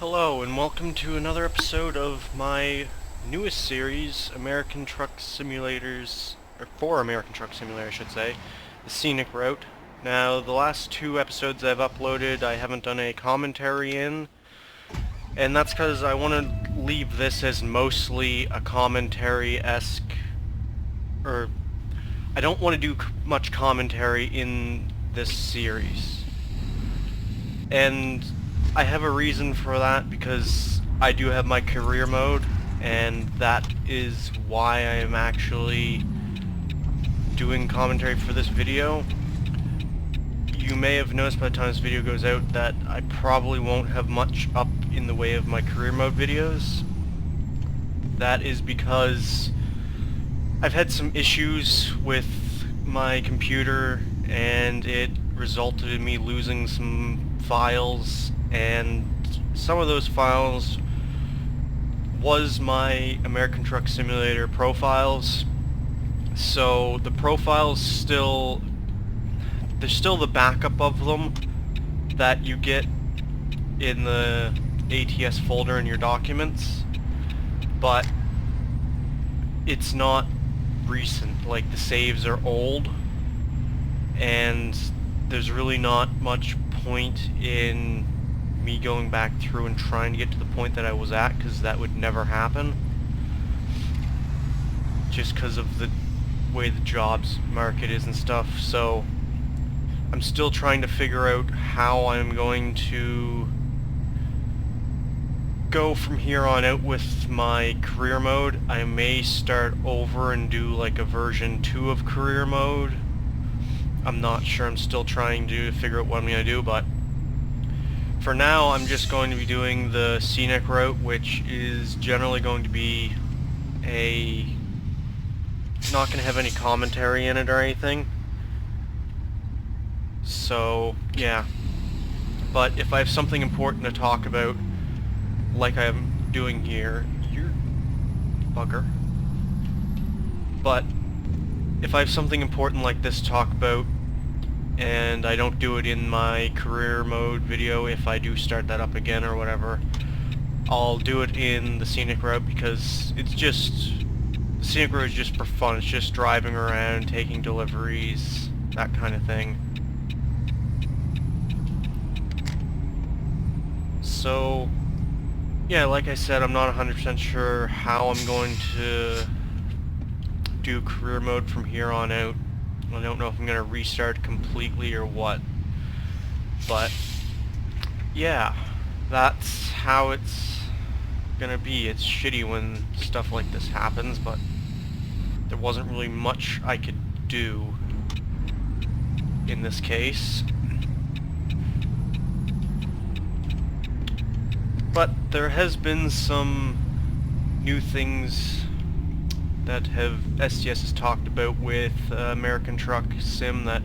Hello and welcome to another episode of my newest series, American Truck Simulators, or for American Truck Simulator I should say, the Scenic Route. Now the last two episodes I've uploaded I haven't done a commentary in, and that's because I want to leave this as mostly a commentary-esque, or I don't want to do much commentary in this series. And I have a reason for that because I do have my career mode, and that is why I am actually doing commentary for this video. You may have noticed by the time this video goes out that I probably won't have much up in the way of my career mode videos. That is because I've had some issues with my computer, and it resulted in me losing some files, and some of those files was my American Truck Simulator profiles. So the profiles there's still the backup of them that you get in the ATS folder in your documents, but it's not recent. Like, the saves are old, and there's really not much point in me going back through and trying to get to the point that I was at, because that would never happen, just because of the way the jobs market is and stuff. So I'm still trying to figure out how I'm going to go from here on out with my career mode. I may start over and do like a version 2 of career mode. I'm not sure. I'm still trying to figure out what I'm going to do, but for now I'm just going to be doing the Scenic Route, which is generally going to be not going to have any commentary in it or anything. So yeah, but if I have something important to talk about, like I'm doing here, you're bugger. But if I have something important like this to talk about, and I don't do it in my career mode video, if I do start that up again or whatever, I'll do it in the Scenic Route, because the Scenic Route is just for fun. It's just driving around, taking deliveries, that kind of thing. So yeah, like I said, I'm not 100% sure how I'm going to do career mode from here on out. I don't know if I'm going to restart completely or what. But yeah, that's how it's going to be. It's shitty when stuff like this happens, but there wasn't really much I could do in this case. But there has been some new things that STS has talked about with American Truck Sim that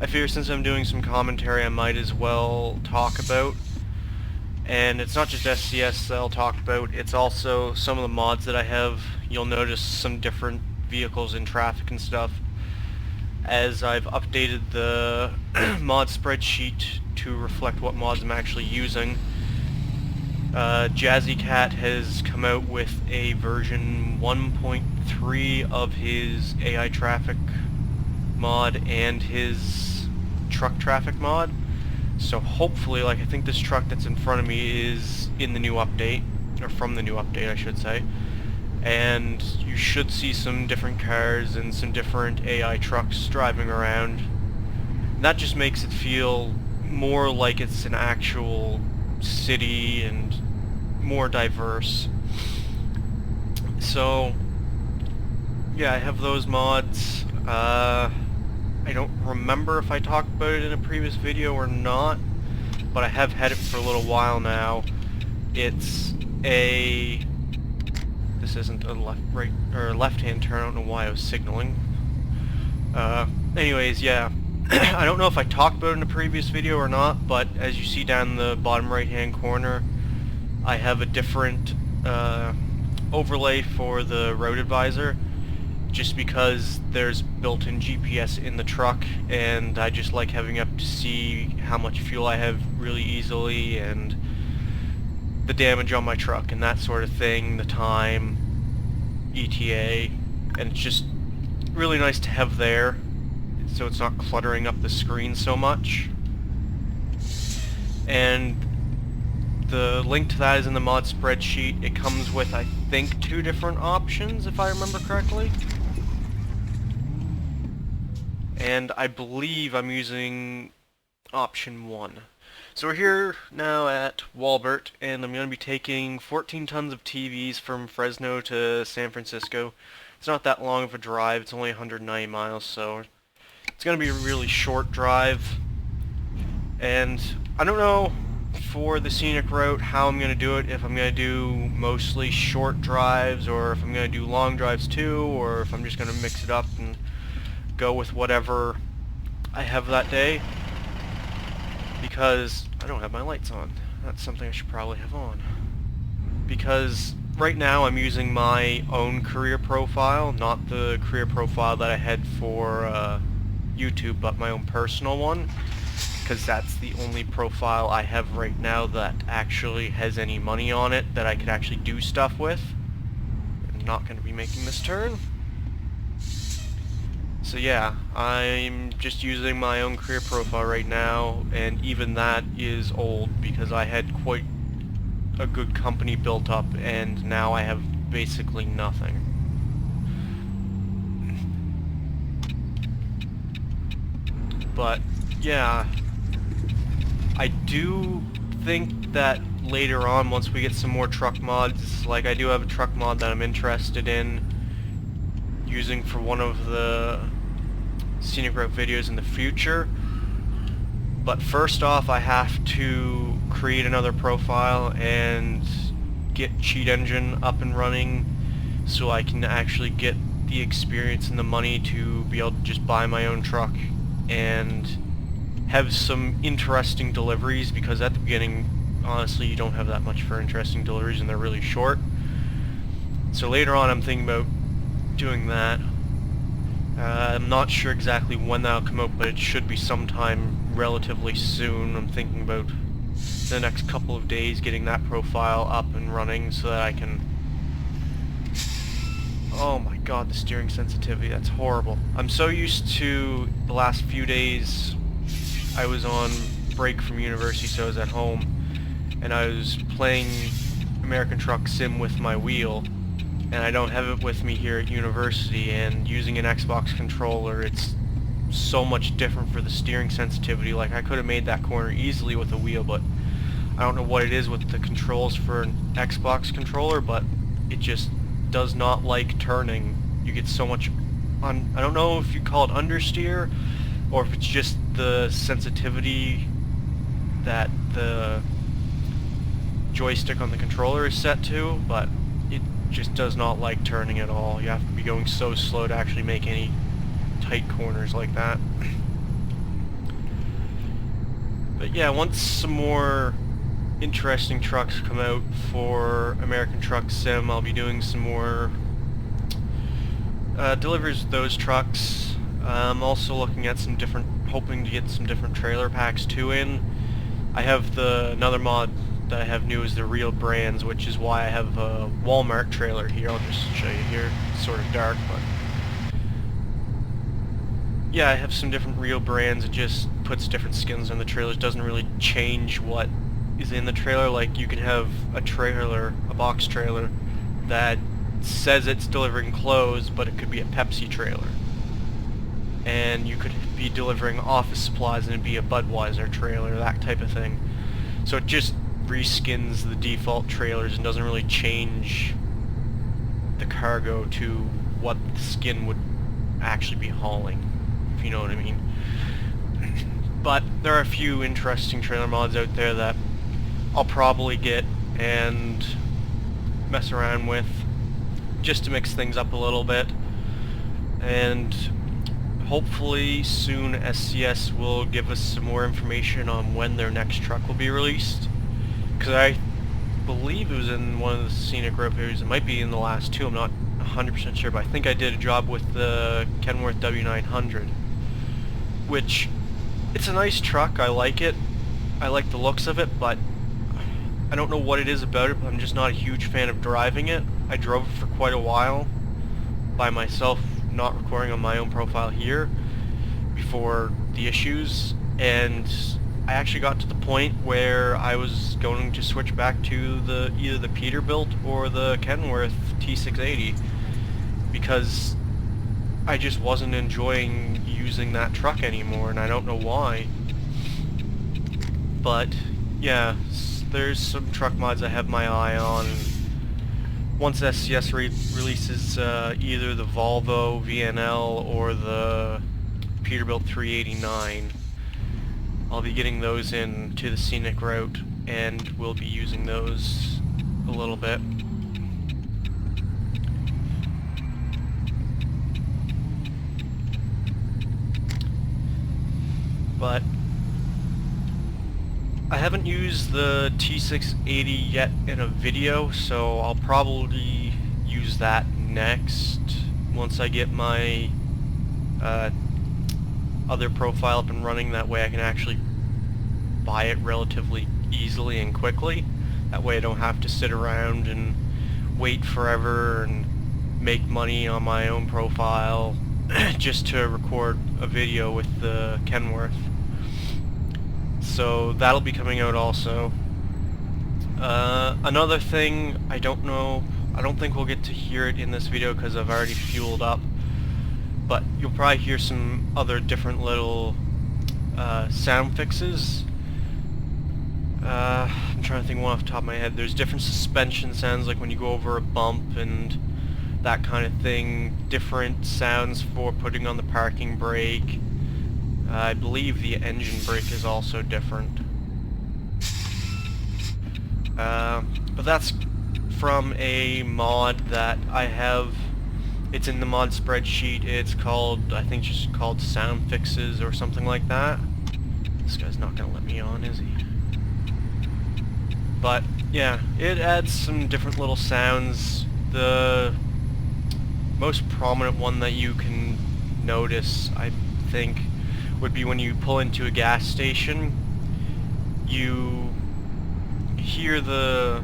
I figure, since I'm doing some commentary, I might as well talk about. And it's not just STS that I'll talk about, it's also some of the mods that I have. You'll notice some different vehicles in traffic and stuff, as I've updated the mod spreadsheet to reflect what mods I'm actually using. Jazzy Cat has come out with a version 1.3 of his AI traffic mod and his truck traffic mod. So hopefully, like, I think this truck that's in front of me is in the new update, or from the new update I should say, and you should see some different cars and some different AI trucks driving around. And that just makes it feel more like it's an actual city and more diverse. So yeah, I have those mods. I don't remember if I talked about it in a previous video or not, but I have had it for a little while now. This isn't a left-hand turn. I don't know why I was signaling. Anyways, yeah. I don't know if I talked about it in a previous video or not, but as you see down the bottom right-hand corner, I have a different overlay for the road advisor, just because there's built-in GPS in the truck, and I just like having up to see how much fuel I have really easily, and the damage on my truck and that sort of thing, the time, ETA, and it's just really nice to have there so it's not cluttering up the screen so much. And the link to that is in the mod spreadsheet. It comes with, I think, 2 different options, if I remember correctly. And I believe I'm using option 1. So we're here now at Walbert, and I'm going to be taking 14 tons of TVs from Fresno to San Francisco. It's not that long of a drive, it's only 190 miles, so it's going to be a really short drive. And I don't know for the scenic route how I'm going to do it, if I'm going to do mostly short drives, or if I'm going to do long drives too, or if I'm just going to mix it up and go with whatever I have that day. Because I don't have my lights on. That's something I should probably have on. Because right now I'm using my own career profile, not the career profile that I had for YouTube, but my own personal one. Because that's the only profile I have right now that actually has any money on it that I could actually do stuff with. I'm not going to be making this turn. So yeah, I'm just using my own career profile right now, and even that is old because I had quite a good company built up and now I have basically nothing. But yeah, I do think that later on, once we get some more truck mods, like I do have a truck mod that I'm interested in using for one of the scenic route videos in the future. But first off, I have to create another profile and get Cheat Engine up and running so I can actually get the experience and the money to be able to just buy my own truck and have some interesting deliveries, because at the beginning, honestly, you don't have that much for interesting deliveries and they're really short. So later on I'm thinking about doing that. I'm not sure exactly when that'll come out, but it should be sometime relatively soon. I'm thinking about the next couple of days getting that profile up and running so that I can... Oh my god, the steering sensitivity, that's horrible. I'm so used to the last few days. I was on break from university, so I was at home, and I was playing American Truck Sim with my wheel, and I don't have it with me here at university, and using an Xbox controller, it's so much different for the steering sensitivity. Like, I could have made that corner easily with a wheel, but I don't know what it is with the controls for an Xbox controller, but it just does not like turning. You get so much I don't know if you call it understeer, or if it's just the sensitivity that the joystick on the controller is set to, but it just does not like turning at all. You have to be going so slow to actually make any tight corners like that. But yeah, once some more interesting trucks come out for American Truck Sim, I'll be doing some more deliveries of those trucks. I'm also looking at hoping to get some different trailer packs too in. I have another mod that I have new is the Real Brands, which is why I have a Walmart trailer here. I'll just show you here. It's sort of dark, but yeah, I have some different Real Brands. It just puts different skins on the trailers. It doesn't really change what is in the trailer. Like, you can have a box trailer that says it's delivering clothes, but it could be a Pepsi trailer. And you could be delivering office supplies and it'd be a Budweiser trailer, that type of thing. So it just reskins the default trailers and doesn't really change the cargo to what the skin would actually be hauling, if you know what I mean. But there are a few interesting trailer mods out there that I'll probably get and mess around with just to mix things up a little bit. And hopefully soon SCS will give us some more information on when their next truck will be released, because I believe it was in one of the Scenic Road videos. It might be in the last two, I'm not 100% sure, but I think I did a job with the Kenworth W900, which, it's a nice truck. I like it. I like the looks of it, but I don't know what it is about it, but I'm just not a huge fan of driving it. I drove it for quite a while by myself, not recording on my own profile here before the issues, and I actually got to the point where I was going to switch back to either the Peterbilt or the Kenworth T680 because I just wasn't enjoying using that truck anymore, and I don't know why. But yeah, there's some truck mods I have my eye on. Once SCS releases either the Volvo VNL or the Peterbilt 389, I'll be getting those in to the Scenic route, and we'll be using those a little bit. But I haven't used the T680 yet in a video, so I'll probably use that next once I get my other profile up and running. That way I can actually buy it relatively easily and quickly. That way I don't have to sit around and wait forever and make money on my own profile just to record a video with the Kenworth. So that'll be coming out also. Another thing, I don't think we'll get to hear it in this video because I've already fueled up, but you'll probably hear some other different little sound fixes. I'm trying to think one off the top of my head. There's different suspension sounds, like when you go over a bump and that kind of thing. Different sounds for putting on the parking brake. I believe the engine brake is also different. But that's from a mod that I have. It's in the mod spreadsheet. It's called, I think just called Sound Fixes or something like that. This guy's not gonna let me on, is he? But yeah, it adds some different little sounds. The most prominent one that you can notice, I think, would be when you pull into a gas station. You hear the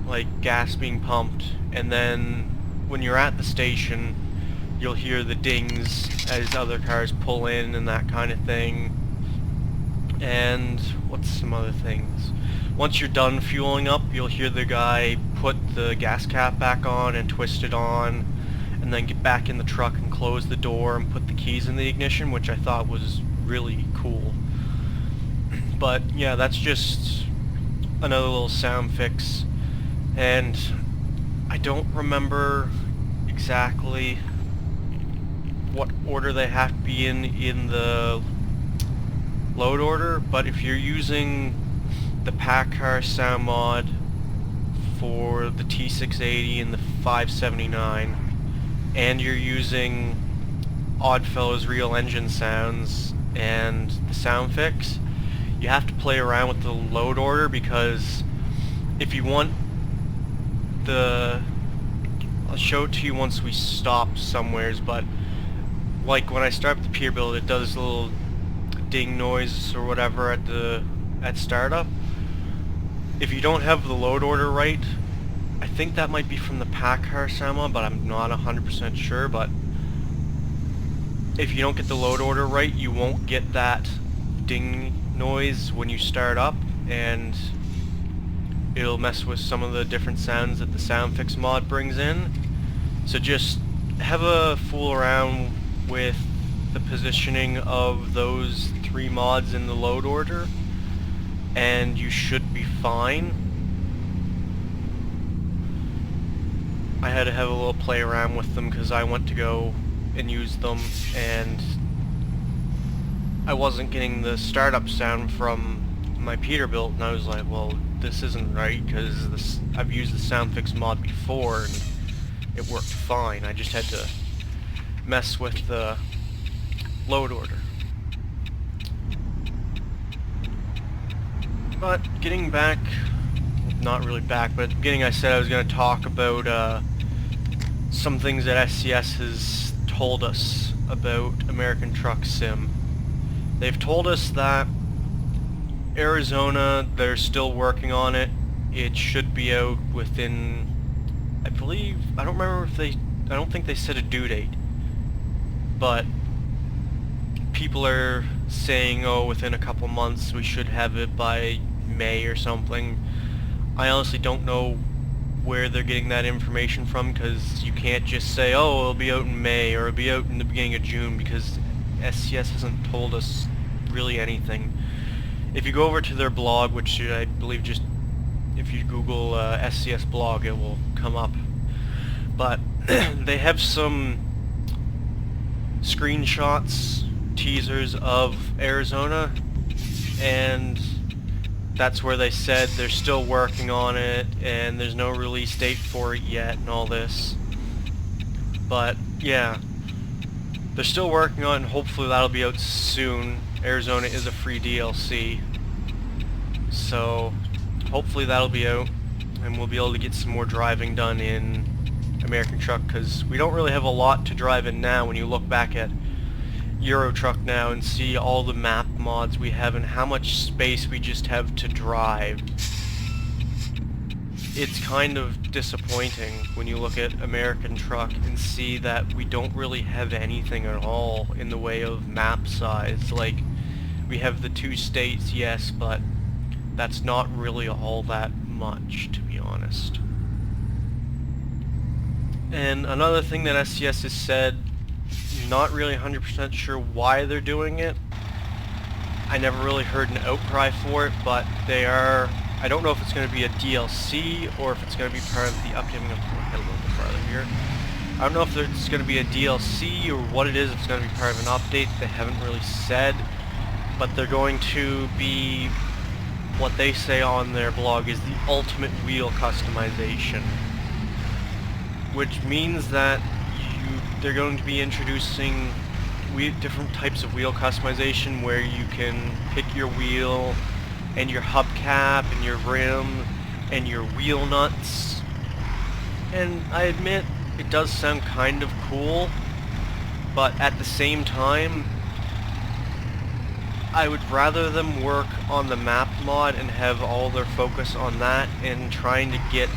like gas being pumped, and then when you're at the station you'll hear the dings as other cars pull in and that kind of thing. And what's some other things? Once you're done fueling up, you'll hear the guy put the gas cap back on and twist it on, and then get back in the truck and close the door and put the keys in the ignition, which I thought was really cool. But yeah, that's just another little sound fix, and I don't remember exactly what order they have to be in the load order, but if you're using the PACCAR sound mod for the T680 and the 579, and you're using Oddfellow's Real Engine Sounds and the sound fix, you have to play around with the load order, because if you want I'll show it to you once we stop somewheres, but like when I start up the Peterbilt, it does a little ding noise or whatever at startup. If you don't have the load order right, I think that might be from the PACCAR sound mod, but I'm not 100% sure. But if you don't get the load order right, you won't get that ding noise when you start up, and it'll mess with some of the different sounds that the sound fix mod brings in. So just have a fool around with the positioning of those three mods in the load order, and you should be fine. I had to have a little play around with them because I went to go and use them, and I wasn't getting the startup sound from my Peterbilt, and I was like, well, this isn't right, because I've used the sound fix mod before and it worked fine. I just had to mess with the load order. But getting back, not really back, but at the beginning I said I was going to talk about some things that SCS has told us about American Truck Sim. They've told us that Arizona, they're still working on it. It should be out within, I believe, I don't remember if I don't think they set a due date, but people are saying, oh, within a couple months we should have it by May or something. I honestly don't know where they're getting that information from, because you can't just say, oh, it'll be out in May or it'll be out in the beginning of June, because SCS hasn't told us really anything. If you go over to their blog, which I believe just, if you Google SCS blog, it will come up. But they have some screenshots, teasers of Arizona, and that's where they said they're still working on it, and there's no release date for it yet, and all this. But yeah, they're still working on it, and hopefully that'll be out soon. Arizona is a free DLC, so hopefully that'll be out, and we'll be able to get some more driving done in American Truck, because we don't really have a lot to drive in now when you look back at Euro Truck now and see all the map mods we have and how much space we just have to drive. It's kind of disappointing when you look at American Truck and see that we don't really have anything at all in the way of map size. Like, we have the 2 states, yes, but that's not really all that much, to be honest. And another thing that SCS has said, not really 100% sure why they're doing it. I never really heard an outcry for it, but they are, I don't know if it's going to be a DLC or if it's going to be part of the upcoming, head a little bit farther here. I don't know if it's going to be a DLC or what it is, if it's going to be part of an update. They haven't really said, but they're going to be, what they say on their blog is the ultimate wheel customization, which means that they're going to be introducing different types of wheel customization where you can pick your wheel and your hubcap and your rim and your wheel nuts. And I admit, it does sound kind of cool, but at the same time, I would rather them work on the map mod and have all their focus on that and trying to get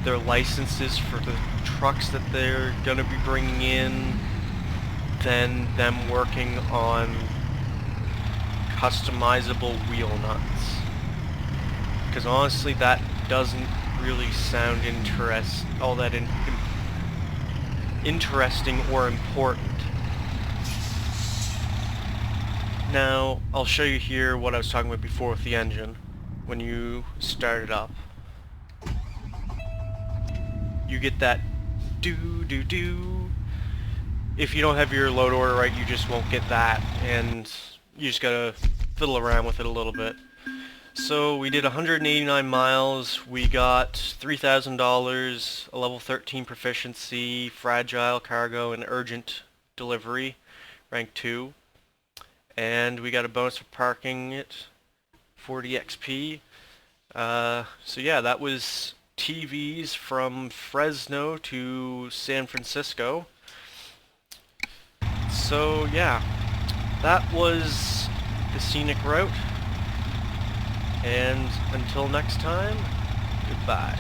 their licenses for the trucks that they're going to be bringing in than them working on customizable wheel nuts. Because honestly, that doesn't really sound all that interesting or important. Now, I'll show you here what I was talking about before with the engine. When you start it up, you get that do-do-do. If you don't have your load order right, you just won't get that, and you just gotta fiddle around with it a little bit. So we did 189 miles, we got $3,000, a level 13 proficiency, fragile cargo, and urgent delivery, rank 2. And we got a bonus for parking it, 40 XP. So yeah, that was TVs from Fresno to San Francisco. So yeah, that was the Scenic route, and until next time, goodbye.